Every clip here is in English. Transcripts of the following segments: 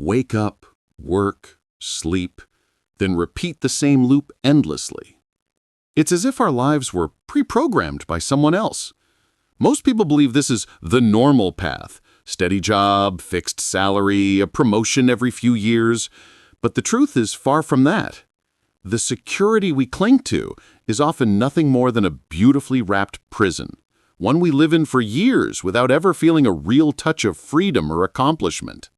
Wake up, work, sleep, then repeat the same loop endlessly. It's as if our lives were pre-programmed by someone else. Most people believe this is the normal path: steady job, fixed salary, a promotion every few years. But the truth is far from that. The security we cling to is often nothing more than a beautifully wrapped prison, one we live in for years without ever feeling a real touch of freedom or accomplishment.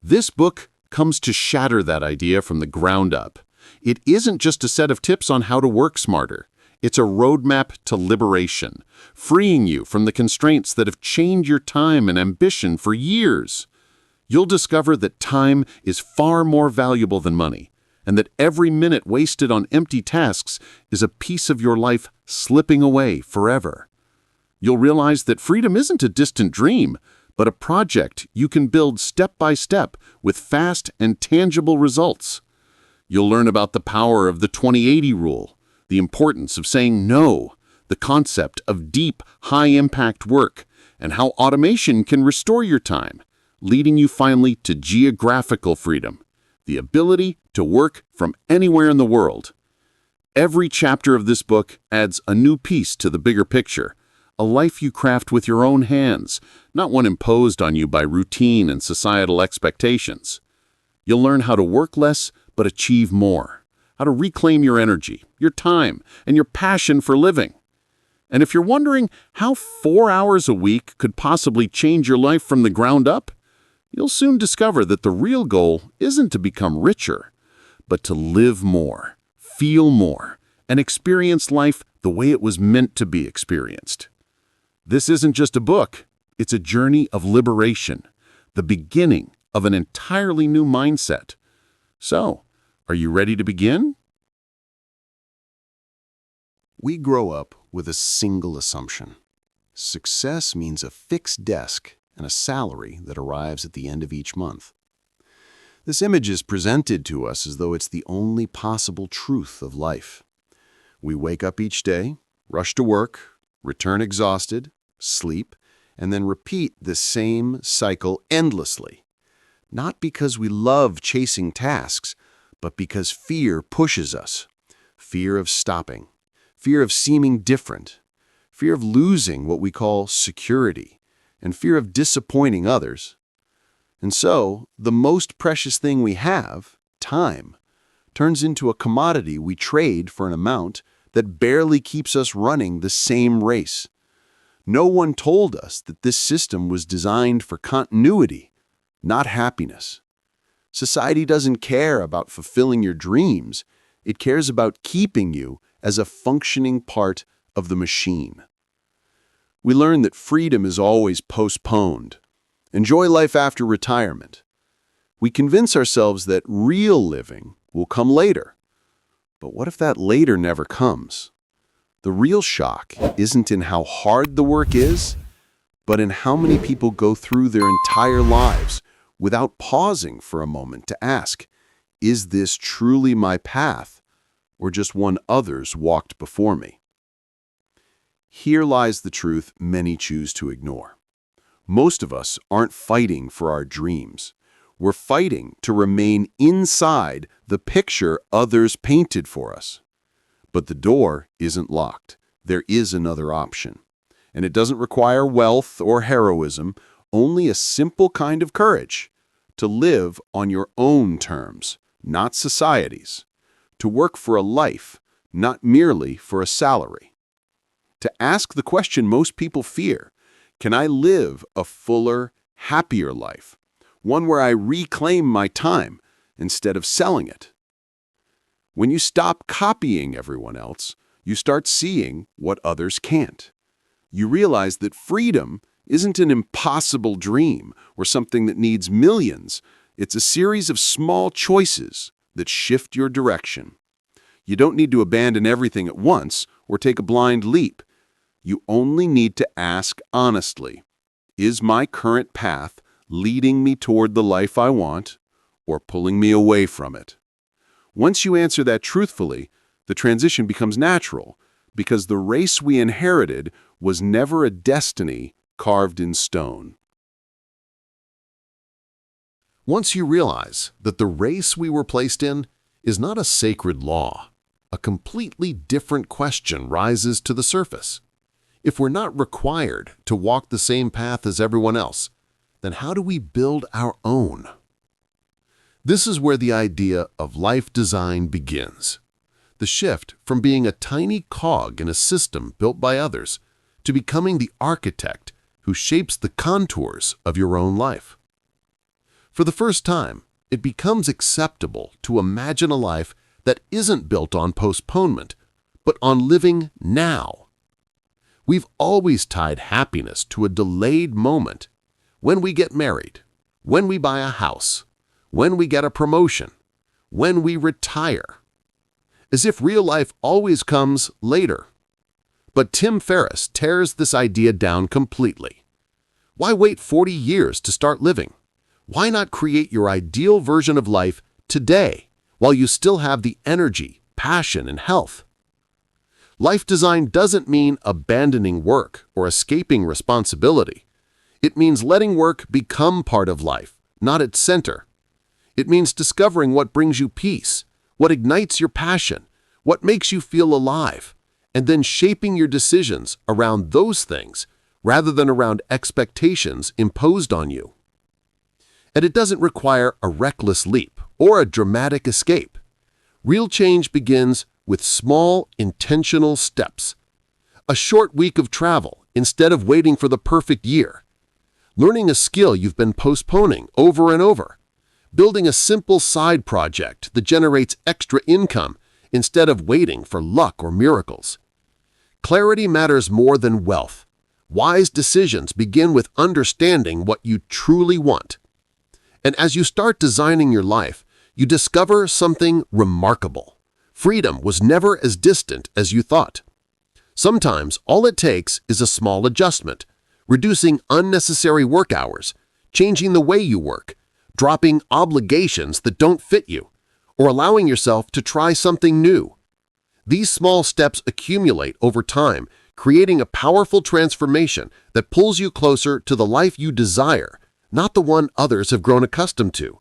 This book comes to shatter that idea from the ground up. It isn't just a set of tips on how to work smarter. It's a roadmap to liberation, freeing you from the constraints that have chained your time and ambition for years. You'll discover that time is far more valuable than money, and that every minute wasted on empty tasks is a piece of your life slipping away forever. You'll realize that freedom isn't a distant dream, but a project you can build step by step with fast and tangible results. You'll learn about the power of the 20-80 rule, the importance of saying no, the concept of deep, high-impact work, and how automation can restore your time, leading you finally to geographical freedom, the ability to work from anywhere in the world. Every chapter of this book adds a new piece to the bigger picture, a life you craft with your own hands, not one imposed on you by routine and societal expectations. You'll learn how to work less but achieve more, how to reclaim your energy, your time, and your passion for living. And if you're wondering how 4 hours a week could possibly change your life from the ground up, you'll soon discover that the real goal isn't to become richer, but to live more, feel more, and experience life the way it was meant to be experienced. This isn't just a book, it's a journey of liberation, the beginning of an entirely new mindset. So, are you ready to begin? We grow up with a single assumption. Success means a fixed desk and a salary that arrives at the end of each month. This image is presented to us as though it's the only possible truth of life. We wake up each day, rush to work, return exhausted, sleep, and then repeat the same cycle endlessly. Not because we love chasing tasks, but because fear pushes us. Fear of stopping, fear of seeming different, fear of losing what we call security, and fear of disappointing others. And so, the most precious thing we have, time, turns into a commodity we trade for an amount that barely keeps us running the same race. No one told us that this system was designed for continuity, not happiness. Society doesn't care about fulfilling your dreams. It cares about keeping you as a functioning part of the machine. We learn that freedom is always postponed. Enjoy life after retirement. We convince ourselves that real living will come later. But what if that later never comes? The real shock isn't in how hard the work is, but in how many people go through their entire lives without pausing for a moment to ask, is this truly my path, or just one others walked before me? Here lies the truth many choose to ignore. Most of us aren't fighting for our dreams. We're fighting to remain inside the picture others painted for us. But the door isn't locked. There is another option. And it doesn't require wealth or heroism, only a simple kind of courage. To live on your own terms, not society's. To work for a life, not merely for a salary. To ask the question most people fear, can I live a fuller, happier life? One where I reclaim my time instead of selling it. When you stop copying everyone else, you start seeing what others can't. You realize that freedom isn't an impossible dream or something that needs millions. It's a series of small choices that shift your direction. You don't need to abandon everything at once or take a blind leap. You only need to ask honestly, is my current path leading me toward the life I want or pulling me away from it? Once you answer that truthfully, the transition becomes natural because the race we inherited was never a destiny carved in stone. Once you realize that the race we were placed in is not a sacred law, a completely different question rises to the surface. If we're not required to walk the same path as everyone else, then how do we build our own? This is where the idea of life design begins. The shift from being a tiny cog in a system built by others to becoming the architect who shapes the contours of your own life. For the first time, it becomes acceptable to imagine a life that isn't built on postponement, but on living now. We've always tied happiness to a delayed moment, when we get married, when we buy a house, when we get a promotion, when we retire, as if real life always comes later. But Tim Ferriss tears this idea down completely. Why wait 40 years to start living? Why not create your ideal version of life today while you still have the energy, passion, and health? Life design doesn't mean abandoning work or escaping responsibility. It means letting work become part of life, not its center. It means discovering what brings you peace, what ignites your passion, what makes you feel alive, and then shaping your decisions around those things rather than around expectations imposed on you. And it doesn't require a reckless leap or a dramatic escape. Real change begins with small, intentional steps. A short week of travel instead of waiting for the perfect year. Learning a skill you've been postponing over and over. Building a simple side project that generates extra income instead of waiting for luck or miracles. Clarity matters more than wealth. Wise decisions begin with understanding what you truly want. And as you start designing your life, you discover something remarkable. Freedom was never as distant as you thought. Sometimes all it takes is a small adjustment, reducing unnecessary work hours, changing the way you work, dropping obligations that don't fit you, or allowing yourself to try something new. These small steps accumulate over time, creating a powerful transformation that pulls you closer to the life you desire, not the one others have grown accustomed to.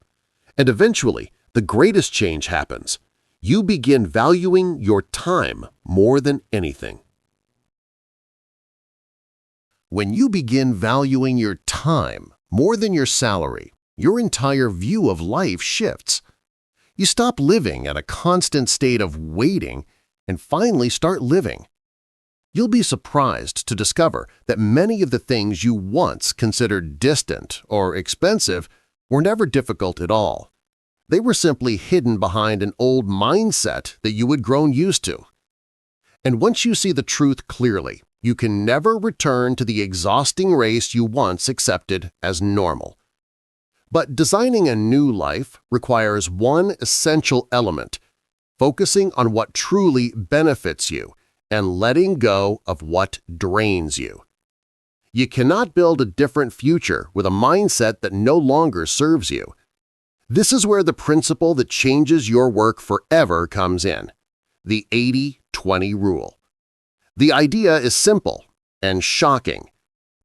And eventually, the greatest change happens. You begin valuing your time more than anything. When you begin valuing your time more than your salary, your entire view of life shifts. You stop living at a constant state of waiting and finally start living. You'll be surprised to discover that many of the things you once considered distant or expensive were never difficult at all. They were simply hidden behind an old mindset that you had grown used to. And once you see the truth clearly, you can never return to the exhausting race you once accepted as normal. But designing a new life requires one essential element: focusing on what truly benefits you and letting go of what drains you. You cannot build a different future with a mindset that no longer serves you. This is where the principle that changes your work forever comes in: the 80-20 rule. The idea is simple and shocking.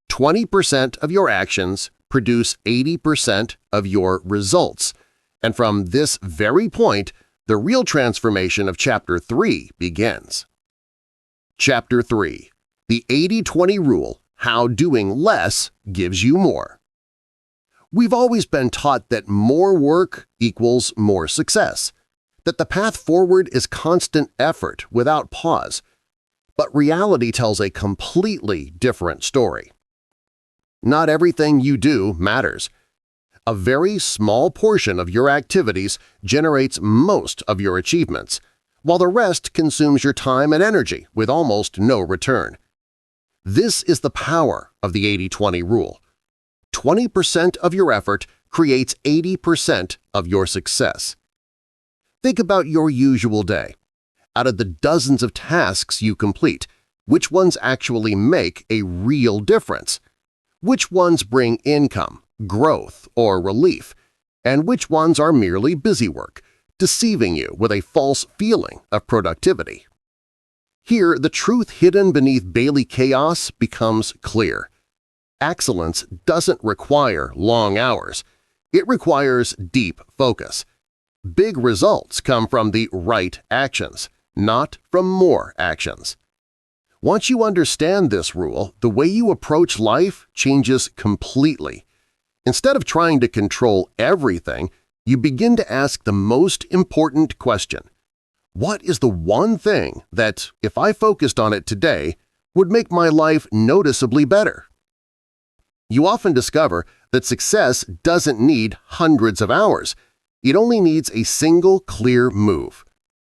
20% of your actions produce 80% of your results. And from this very point, the real transformation of Chapter 3 begins. Chapter 3. The 80-20 Rule: How Doing Less Gives You More. We've always been taught that more work equals more success, that the path forward is constant effort without pause. But reality tells a completely different story. Not everything you do matters. A very small portion of your activities generates most of your achievements, while the rest consumes your time and energy with almost no return. This is the power of the 80-20 rule. 20% of your effort creates 80% of your success. Think about your usual day. Out of the dozens of tasks you complete, which ones actually make a real difference? Which ones bring income, growth, or relief? And which ones are merely busy work, deceiving you with a false feeling of productivity? Here, the truth hidden beneath daily chaos becomes clear. Excellence doesn't require long hours. It requires deep focus. Big results come from the right actions, not from more actions. Once you understand this rule, the way you approach life changes completely. Instead of trying to control everything, you begin to ask the most important question. What is the one thing that, if I focused on it today, would make my life noticeably better? You often discover that success doesn't need hundreds of hours. It only needs a single clear move.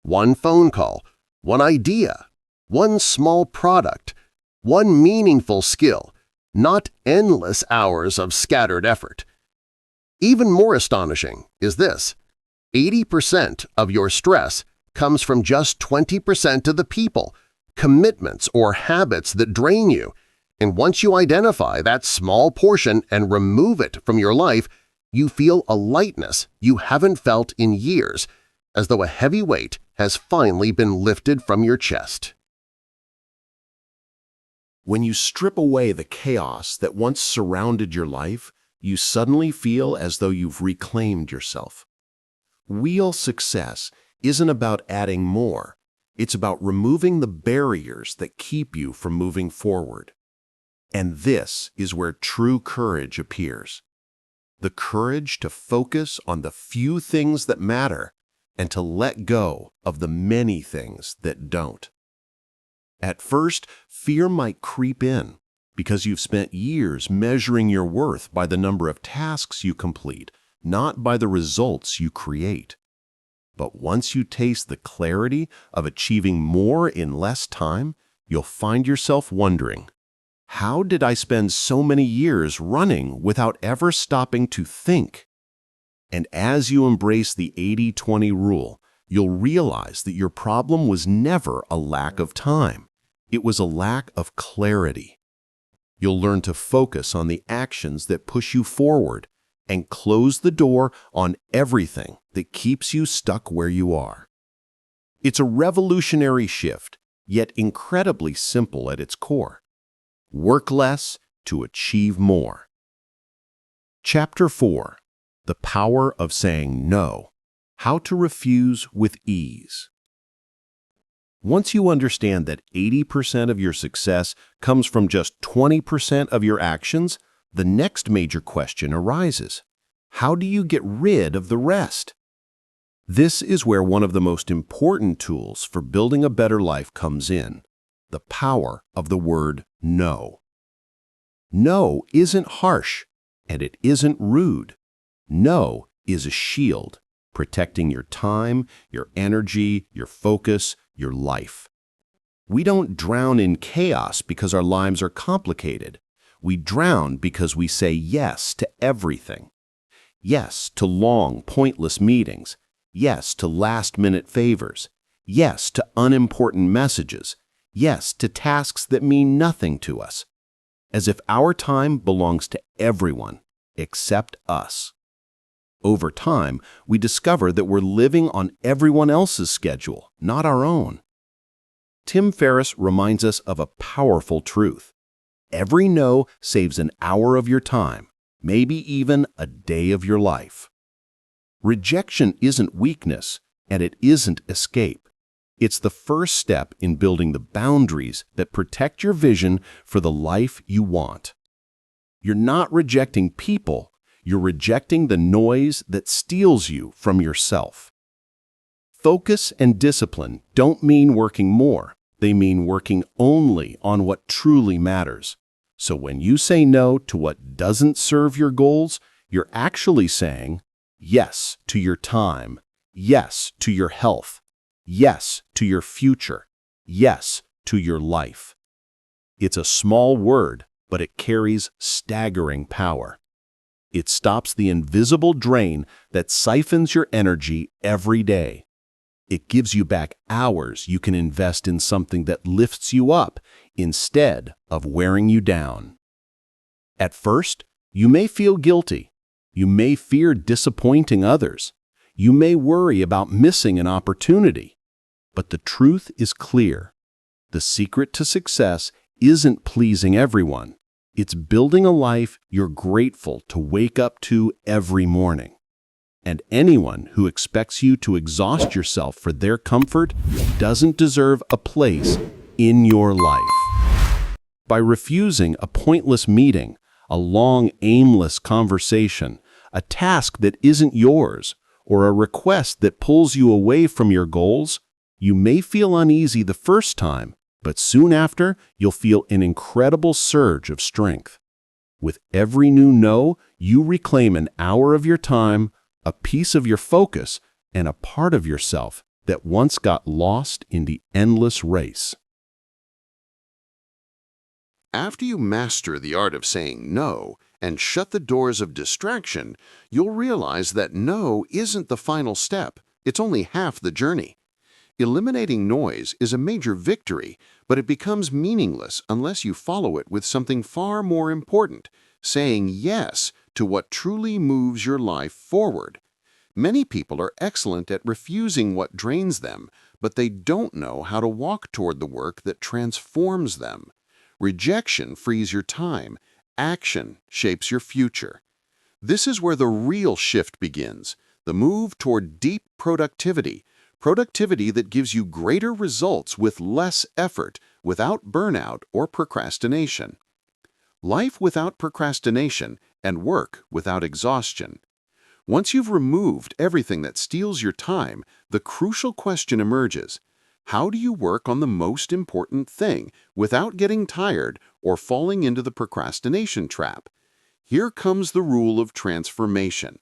One phone call, one idea, one small product, one meaningful skill, not endless hours of scattered effort. Even more astonishing is this: 80% of your stress comes from just 20% of the people, commitments, or habits that drain you. And once you identify that small portion and remove it from your life, you feel a lightness you haven't felt in years, as though a heavy weight has finally been lifted from your chest. When you strip away the chaos that once surrounded your life, you suddenly feel as though you've reclaimed yourself. Real success isn't about adding more. It's about removing the barriers that keep you from moving forward. And this is where true courage appears. The courage to focus on the few things that matter and to let go of the many things that don't. At first, fear might creep in because you've spent years measuring your worth by the number of tasks you complete, not by the results you create. But once you taste the clarity of achieving more in less time, you'll find yourself wondering, how did I spend so many years running without ever stopping to think? And as you embrace the 80-20 rule, you'll realize that your problem was never a lack of time. It was a lack of clarity. You'll learn to focus on the actions that push you forward and close the door on everything that keeps you stuck where you are. It's a revolutionary shift, yet incredibly simple at its core. Work less to achieve more. Chapter 4. The Power of Saying No. How to Refuse with Ease. Once you understand that 80% of your success comes from just 20% of your actions, the next major question arises. How do you get rid of the rest? This is where one of the most important tools for building a better life comes in: the power of the word no. No isn't harsh, and it isn't rude. No is a shield, protecting your time, your energy, your focus, your life. We don't drown in chaos because our lives are complicated. We drown because we say yes to everything. Yes to long, pointless meetings. Yes to last-minute favors. Yes to unimportant messages. Yes to tasks that mean nothing to us. As if our time belongs to everyone except us. Over time, we discover that we're living on everyone else's schedule, not our own. Tim Ferriss reminds us of a powerful truth. Every no saves an hour of your time, maybe even a day of your life. Rejection isn't weakness, and it isn't escape. It's the first step in building the boundaries that protect your vision for the life you want. You're not rejecting people, you're rejecting the noise that steals you from yourself. Focus and discipline don't mean working more. They mean working only on what truly matters. So when you say no to what doesn't serve your goals, you're actually saying yes to your time, yes to your health, yes to your future, yes to your life. It's a small word, but it carries staggering power. It stops the invisible drain that siphons your energy every day. It gives you back hours you can invest in something that lifts you up instead of wearing you down. At first, you may feel guilty. You may fear disappointing others. You may worry about missing an opportunity. But the truth is clear. The secret to success isn't pleasing everyone. It's building a life you're grateful to wake up to every morning. And anyone who expects you to exhaust yourself for their comfort doesn't deserve a place in your life. By refusing a pointless meeting, a long, aimless conversation, a task that isn't yours, or a request that pulls you away from your goals, you may feel uneasy the first time, but soon after, you'll feel an incredible surge of strength. With every new no, you reclaim an hour of your time, a piece of your focus, and a part of yourself that once got lost in the endless race. After you master the art of saying no and shut the doors of distraction, you'll realize that no isn't the final step. It's only half the journey. Eliminating noise is a major victory, but it becomes meaningless unless you follow it with something far more important, saying yes to what truly moves your life forward. Many people are excellent at refusing what drains them, but they don't know how to walk toward the work that transforms them. Rejection frees your time. Action shapes your future. This is where the real shift begins, the move toward deep productivity that gives you greater results with less effort, without burnout or procrastination. Life without procrastination and work without exhaustion. Once you've removed everything that steals your time, the crucial question emerges. How do you work on the most important thing without getting tired or falling into the procrastination trap? Here comes the rule of transformation.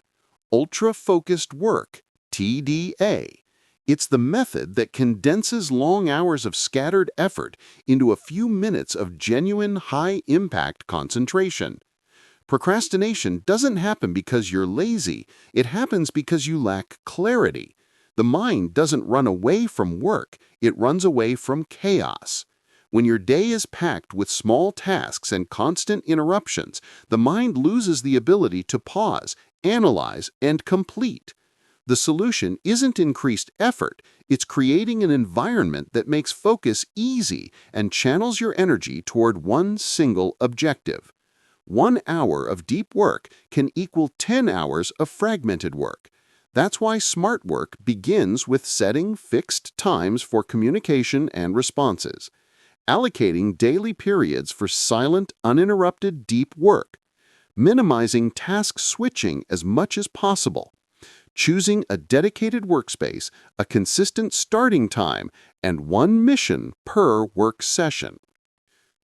Ultra-focused work, TDA. It's the method that condenses long hours of scattered effort into a few minutes of genuine high-impact concentration. Procrastination doesn't happen because you're lazy. It happens because you lack clarity. The mind doesn't run away from work. It runs away from chaos. When your day is packed with small tasks and constant interruptions, the mind loses the ability to pause, analyze, and complete. The solution isn't increased effort, it's creating an environment that makes focus easy and channels your energy toward one single objective. 1 hour of deep work can equal 10 hours of fragmented work. That's why smart work begins with setting fixed times for communication and responses, allocating daily periods for silent, uninterrupted deep work, minimizing task switching as much as possible, choosing a dedicated workspace, a consistent starting time, and one mission per work session.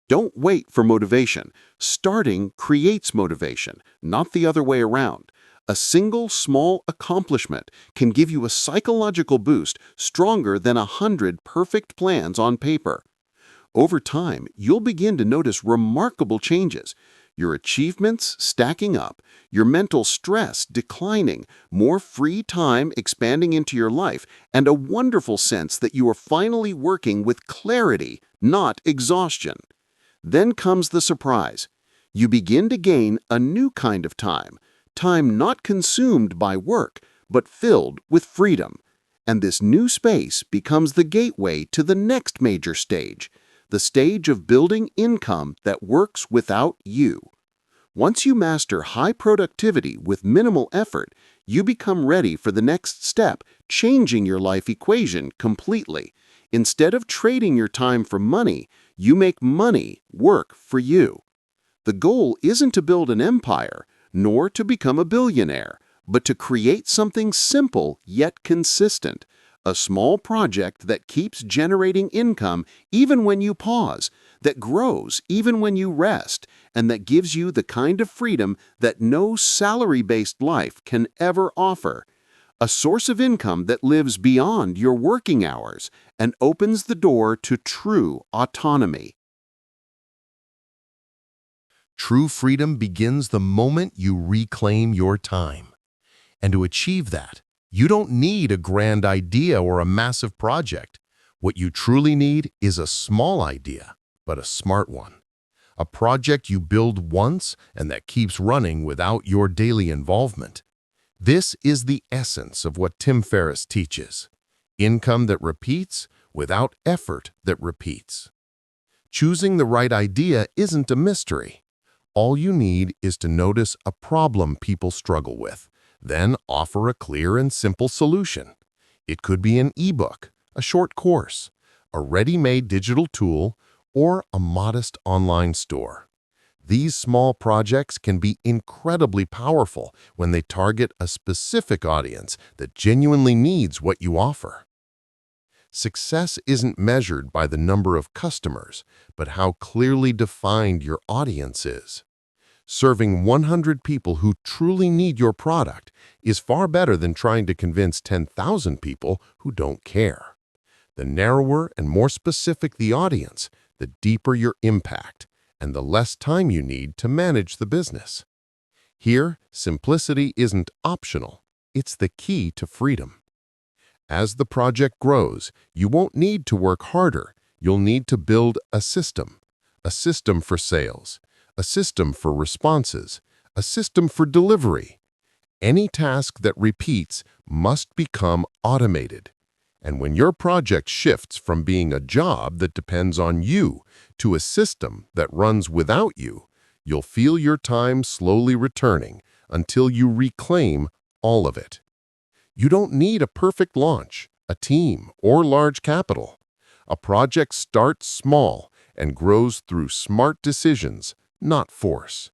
Don't wait for motivation. Starting creates motivation, not the other way around. A single small accomplishment can give you a psychological boost stronger than 100 perfect plans on paper. Over time, you'll begin to notice remarkable changes. Your achievements stacking up, your mental stress declining, more free time expanding into your life, and a wonderful sense that you are finally working with clarity, not exhaustion. Then comes the surprise. You begin to gain a new kind of time not consumed by work, but filled with freedom. And this new space becomes the gateway to the next major stage, the stage of building income that works without you. Once you master high productivity with minimal effort, you become ready for the next step, changing your life equation completely. Instead of trading your time for money, you make money work for you. The goal isn't to build an empire, nor to become a billionaire, but to create something simple yet consistent, a small project that keeps generating income even when you pause, that grows even when you rest, and that gives you the kind of freedom that no salary-based life can ever offer. A source of income that lives beyond your working hours and opens the door to true autonomy. True freedom begins the moment you reclaim your time. And to achieve that, you don't need a grand idea or a massive project. What you truly need is a small idea, but a smart one. A project you build once and that keeps running without your daily involvement. This is the essence of what Tim Ferriss teaches. Income that repeats without effort that repeats. Choosing the right idea isn't a mystery. All you need is to notice a problem people struggle with, then offer a clear and simple solution. It could be an ebook, a short course, a ready-made digital tool, or a modest online store. These small projects can be incredibly powerful when they target a specific audience that genuinely needs what you offer. Success isn't measured by the number of customers, but how clearly defined your audience is. Serving 100 people who truly need your product is far better than trying to convince 10,000 people who don't care. The narrower and more specific the audience, the deeper your impact, and the less time you need to manage the business. Here, simplicity isn't optional, it's the key to freedom. As the project grows, you won't need to work harder, you'll need to build a system for sales, a system for responses, a system for delivery. Any task that repeats must become automated. And when your project shifts from being a job that depends on you to a system that runs without you, you'll feel your time slowly returning until you reclaim all of it. You don't need a perfect launch, a team, or large capital. A project starts small and grows through smart decisions, not force.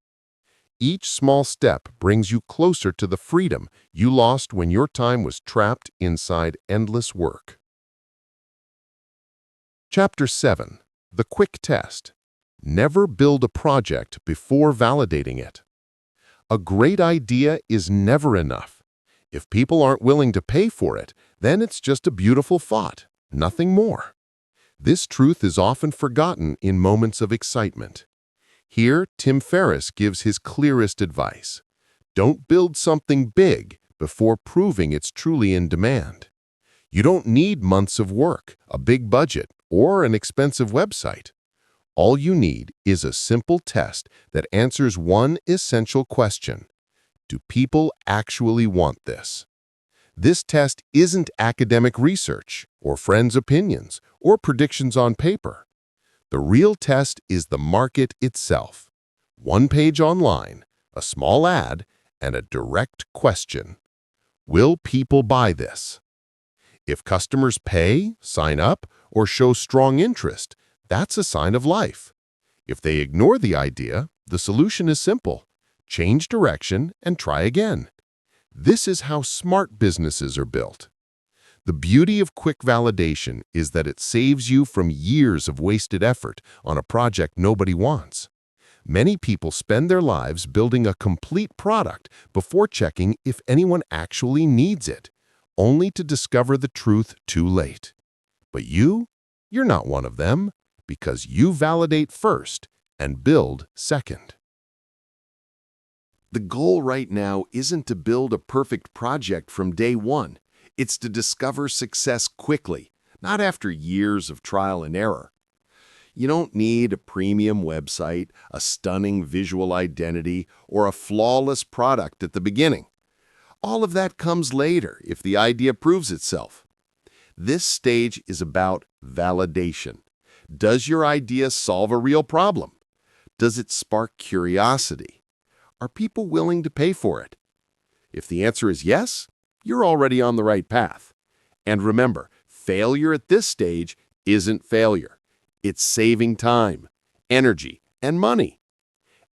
Each small step brings you closer to the freedom you lost when your time was trapped inside endless work. Chapter 7. The Quick Test. Never build a project before validating it. A great idea is never enough. If people aren't willing to pay for it, then it's just a beautiful thought, nothing more. This truth is often forgotten in moments of excitement. Here, Tim Ferriss gives his clearest advice. Don't build something big before proving it's truly in demand. You don't need months of work, a big budget, or an expensive website. All you need is a simple test that answers one essential question. Do people actually want this? This test isn't academic research, or friends' opinions, or predictions on paper. The real test is the market itself. One page online, a small ad, and a direct question. Will people buy this? If customers pay, sign up, or show strong interest, that's a sign of life. If they ignore the idea, the solution is simple. Change direction and try again. This is how smart businesses are built. The beauty of quick validation is that it saves you from years of wasted effort on a project nobody wants. Many people spend their lives building a complete product before checking if anyone actually needs it, only to discover the truth too late. But you're not one of them, because you validate first and build second. The goal right now isn't to build a perfect project from day one. It's to discover success quickly, not after years of trial and error. You don't need a premium website, a stunning visual identity, or a flawless product at the beginning. All of that comes later if the idea proves itself. This stage is about validation. Does your idea solve a real problem? Does it spark curiosity? Are people willing to pay for it? If the answer is yes, you're already on the right path. And remember, failure at this stage isn't failure. It's saving time, energy, and money.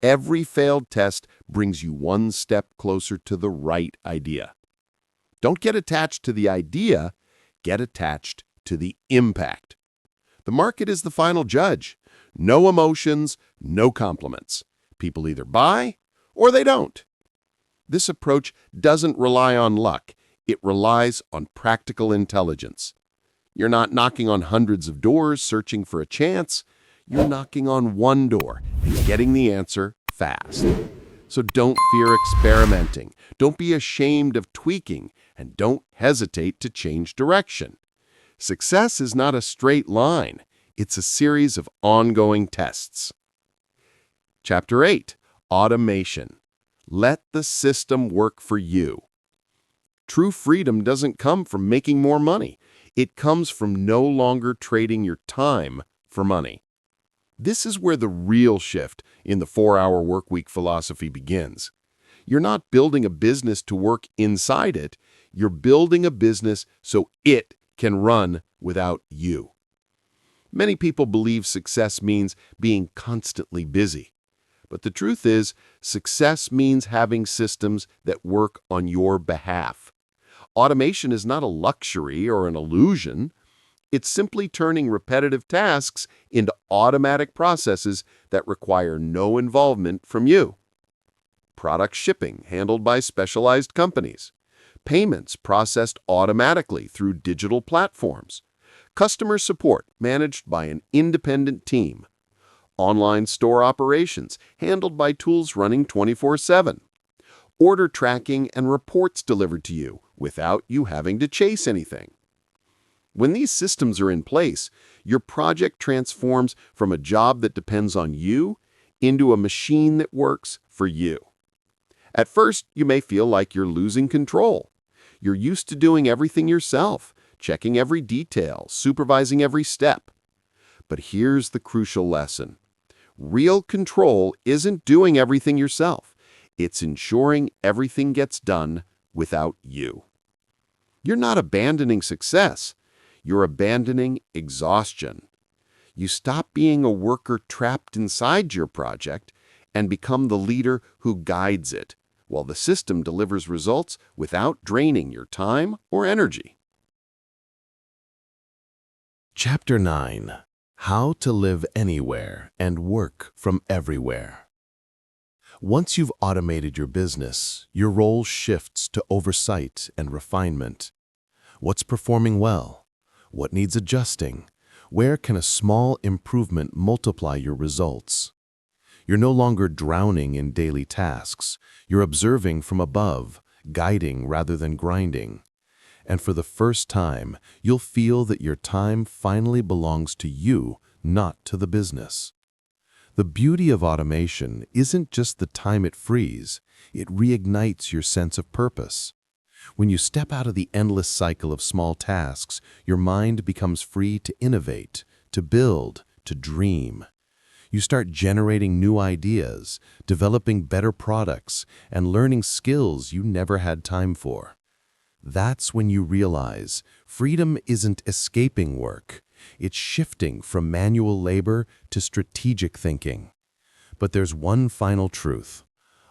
Every failed test brings you one step closer to the right idea. Don't get attached to the idea, get attached to the impact. The market is the final judge. No emotions, no compliments. People either buy or they don't. This approach doesn't rely on luck. It relies on practical intelligence. You're not knocking on hundreds of doors searching for a chance. You're knocking on one door and getting the answer fast. So don't fear experimenting. Don't be ashamed of tweaking, and don't hesitate to change direction. Success is not a straight line. It's a series of ongoing tests. Chapter 8. Automation. Let the system work for you. True freedom doesn't come from making more money. It comes from no longer trading your time for money. This is where the real shift in the 4-hour workweek philosophy begins. You're not building a business to work inside it. You're building a business so it can run without you. Many people believe success means being constantly busy. But the truth is, success means having systems that work on your behalf. Automation is not a luxury or an illusion. It's simply turning repetitive tasks into automatic processes that require no involvement from you. Product shipping handled by specialized companies. Payments processed automatically through digital platforms. Customer support managed by an independent team. Online store operations handled by tools running 24/7. Order tracking and reports delivered to you without you having to chase anything. When these systems are in place, your project transforms from a job that depends on you into a machine that works for you. At first, you may feel like you're losing control. You're used to doing everything yourself, checking every detail, supervising every step. But here's the crucial lesson. Real control isn't doing everything yourself. It's ensuring everything gets done without you. You're not abandoning success. You're abandoning exhaustion. You stop being a worker trapped inside your project and become the leader who guides it, while the system delivers results without draining your time or energy. Chapter 9. How to Live Anywhere and Work from Everywhere. Once you've automated your business, your role shifts to oversight and refinement. What's performing well? What needs adjusting? Where can a small improvement multiply your results? You're no longer drowning in daily tasks. You're observing from above, guiding rather than grinding. And for the first time, you'll feel that your time finally belongs to you, not to the business. The beauty of automation isn't just the time it frees, it reignites your sense of purpose. When you step out of the endless cycle of small tasks, your mind becomes free to innovate, to build, to dream. You start generating new ideas, developing better products, and learning skills you never had time for. That's when you realize freedom isn't escaping work. It's shifting from manual labor to strategic thinking. But there's one final truth.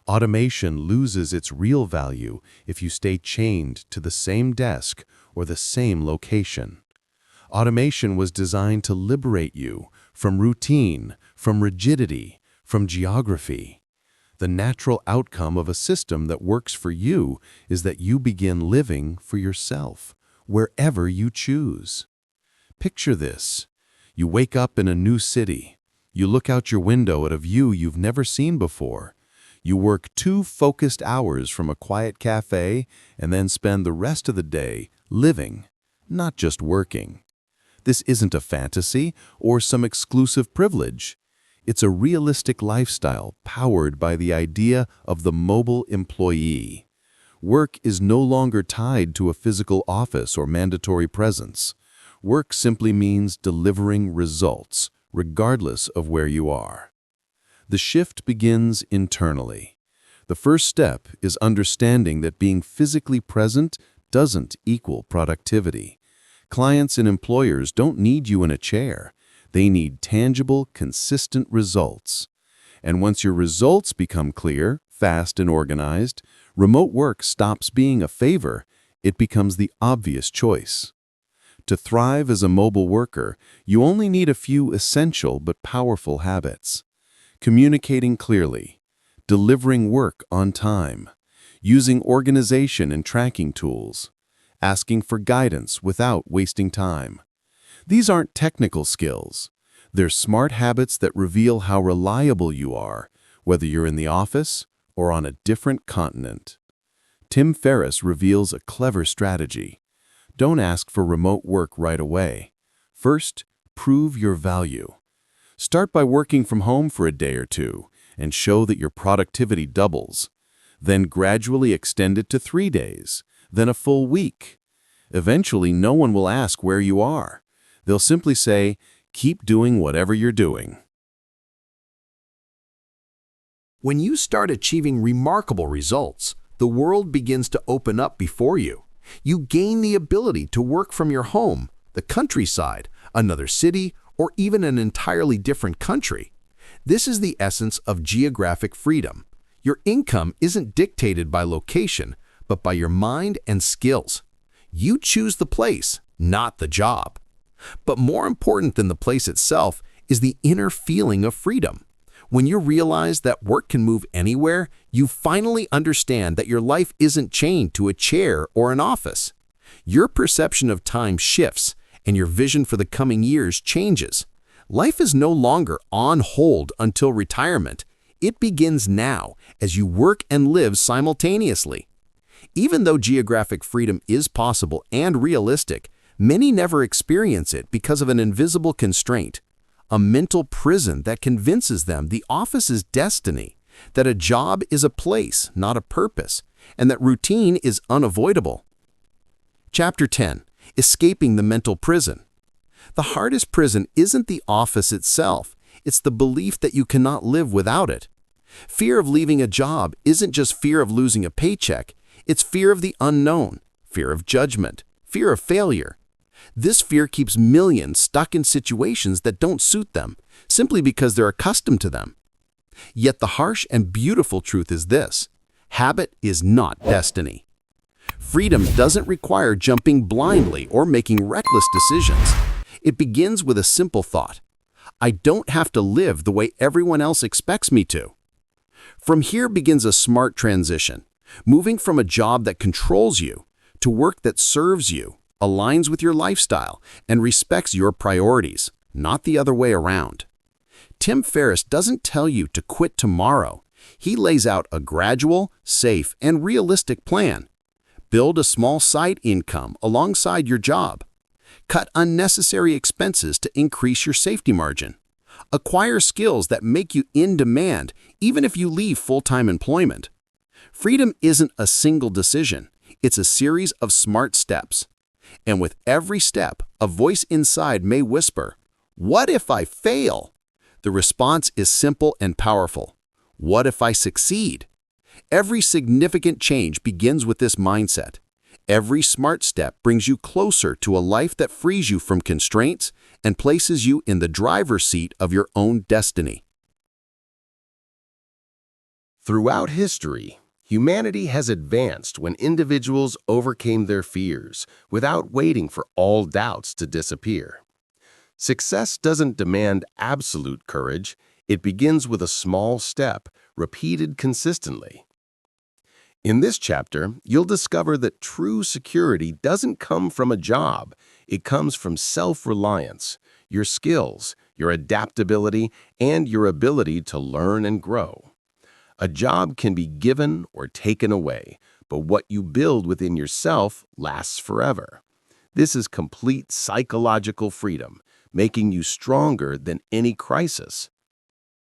Automation loses its real value if you stay chained to the same desk or the same location. Automation was designed to liberate you from routine, from rigidity, from geography. The natural outcome of a system that works for you is that you begin living for yourself, wherever you choose. Picture this. You wake up in a new city. You look out your window at a view you've never seen before. You work 2 focused hours from a quiet cafe and then spend the rest of the day living, not just working. This isn't a fantasy or some exclusive privilege. It's a realistic lifestyle powered by the idea of the mobile employee. Work is no longer tied to a physical office or mandatory presence. Work simply means delivering results, regardless of where you are. The shift begins internally. The first step is understanding that being physically present doesn't equal productivity. Clients and employers don't need you in a chair. They need tangible, consistent results. And once your results become clear, fast, and organized, remote work stops being a favor. It becomes the obvious choice. To thrive as a mobile worker, you only need a few essential but powerful habits. Communicating clearly, delivering work on time, using organization and tracking tools, asking for guidance without wasting time. These aren't technical skills. They're smart habits that reveal how reliable you are, whether you're in the office or on a different continent. Tim Ferriss reveals a clever strategy. Don't ask for remote work right away. First, prove your value. Start by working from home for a day or two and show that your productivity doubles. Then gradually extend it to 3 days, then a full week. Eventually, no one will ask where you are. They'll simply say, keep doing whatever you're doing. When you start achieving remarkable results, the world begins to open up before you. You gain the ability to work from your home, the countryside, another city, or even an entirely different country. This is the essence of geographic freedom. Your income isn't dictated by location, but by your mind and skills. You choose the place, not the job. But more important than the place itself is the inner feeling of freedom. When you realize that work can move anywhere, you finally understand that your life isn't chained to a chair or an office. Your perception of time shifts, and your vision for the coming years changes. Life is no longer on hold until retirement. It begins now as you work and live simultaneously. Even though geographic freedom is possible and realistic, many never experience it because of an invisible constraint, a mental prison that convinces them the office is destiny, that a job is a place, not a purpose, and that routine is unavoidable. Chapter 10. Escaping the mental prison. The hardest prison isn't the office itself, it's the belief that you cannot live without it. Fear of leaving a job isn't just fear of losing a paycheck, it's fear of the unknown, fear of judgment, fear of failure. This fear keeps millions stuck in situations that don't suit them, simply because they're accustomed to them. Yet the harsh and beautiful truth is this: habit is not destiny. Freedom doesn't require jumping blindly or making reckless decisions. It begins with a simple thought: I don't have to live the way everyone else expects me to. From here begins a smart transition, moving from a job that controls you to work that serves you, aligns with your lifestyle, and respects your priorities, not the other way around. Tim Ferriss doesn't tell you to quit tomorrow. He lays out a gradual, safe, and realistic plan. Build a small side income alongside your job. Cut unnecessary expenses to increase your safety margin. Acquire skills that make you in demand even if you leave full-time employment. Freedom isn't a single decision. It's a series of smart steps. And with every step, a voice inside may whisper, "What if I fail?" The response is simple and powerful. What if I succeed? Every significant change begins with this mindset. Every smart step brings you closer to a life that frees you from constraints and places you in the driver's seat of your own destiny. Throughout history, humanity has advanced when individuals overcame their fears without waiting for all doubts to disappear. Success doesn't demand absolute courage. It begins with a small step, repeated consistently. In this chapter, you'll discover that true security doesn't come from a job. It comes from self-reliance, your skills, your adaptability, and your ability to learn and grow. A job can be given or taken away, but what you build within yourself lasts forever. This is complete psychological freedom, making you stronger than any crisis.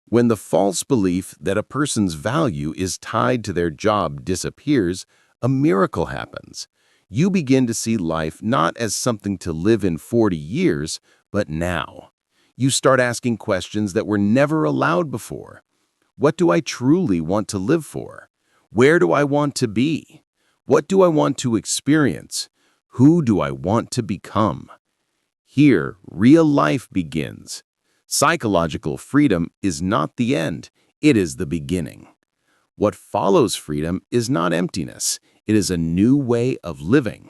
When the false belief that a person's value is tied to their job disappears, a miracle happens. You begin to see life not as something to live in 40 years, but now. You start asking questions that were never allowed before. What do I truly want to live for? Where do I want to be? What do I want to experience? Who do I want to become? Here, real life begins. Psychological freedom is not the end, it is the beginning. What follows freedom is not emptiness, it is a new way of living.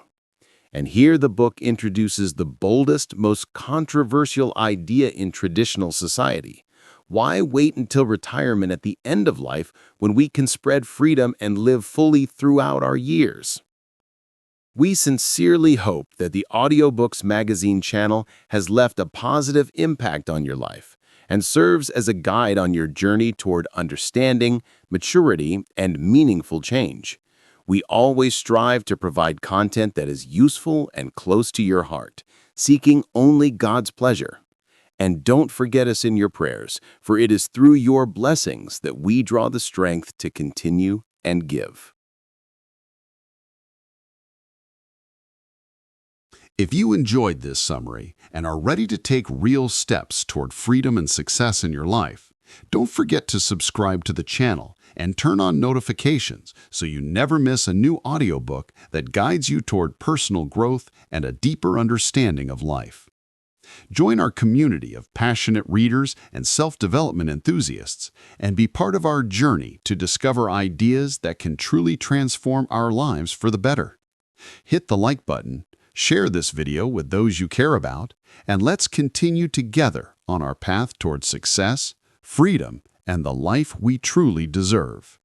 And here the book introduces the boldest, most controversial idea in traditional society. Why wait until retirement at the end of life when we can spread freedom and live fully throughout our years? We sincerely hope that the Audiobooks Magazine channel has left a positive impact on your life and serves as a guide on your journey toward understanding, maturity, and meaningful change. We always strive to provide content that is useful and close to your heart, seeking only God's pleasure. And don't forget us in your prayers, for it is through your blessings that we draw the strength to continue and give. If you enjoyed this summary and are ready to take real steps toward freedom and success in your life, don't forget to subscribe to the channel and turn on notifications so you never miss a new audiobook that guides you toward personal growth and a deeper understanding of life. Join our community of passionate readers and self-development enthusiasts and be part of our journey to discover ideas that can truly transform our lives for the better. Hit the like button, share this video with those you care about, and let's continue together on our path toward success, freedom, and the life we truly deserve.